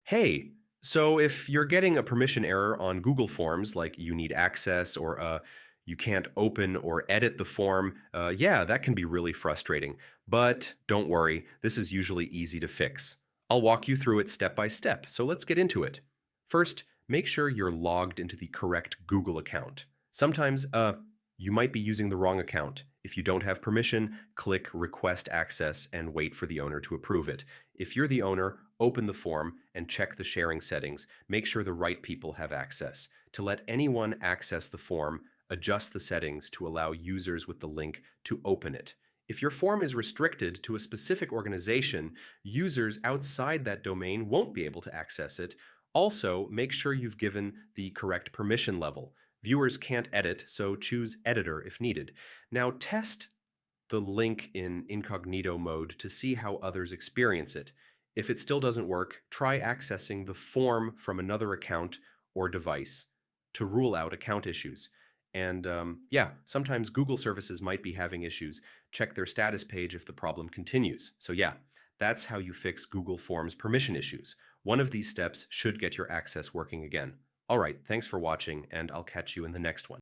Hey, so if you're getting a permission error on Google Forms, like you need access or you can't open or edit the form, yeah, that can be really frustrating. But don't worry, this is usually easy to fix. I'll walk you through it step by step, so let's get into it. First, make sure you're logged into the correct Google account. Sometimes, you might be using the wrong account. If you don't have permission, click Request Access and wait for the owner to approve it. If you're the owner, open the form and check the sharing settings. Make sure the right people have access. To let anyone access the form, adjust the settings to allow users with the link to open it. If your form is restricted to a specific organization, users outside that domain won't be able to access it. Also, make sure you've given the correct permission level. Viewers can't edit, so choose Editor if needed. Now, test the link in incognito mode to see how others experience it. If it still doesn't work, try accessing the form from another account or device to rule out account issues. And yeah, sometimes Google services might be having issues. Check their status page if the problem continues. So yeah, that's how you fix Google Forms permission issues. One of these steps should get your access working again. All right, thanks for watching, and I'll catch you in the next one.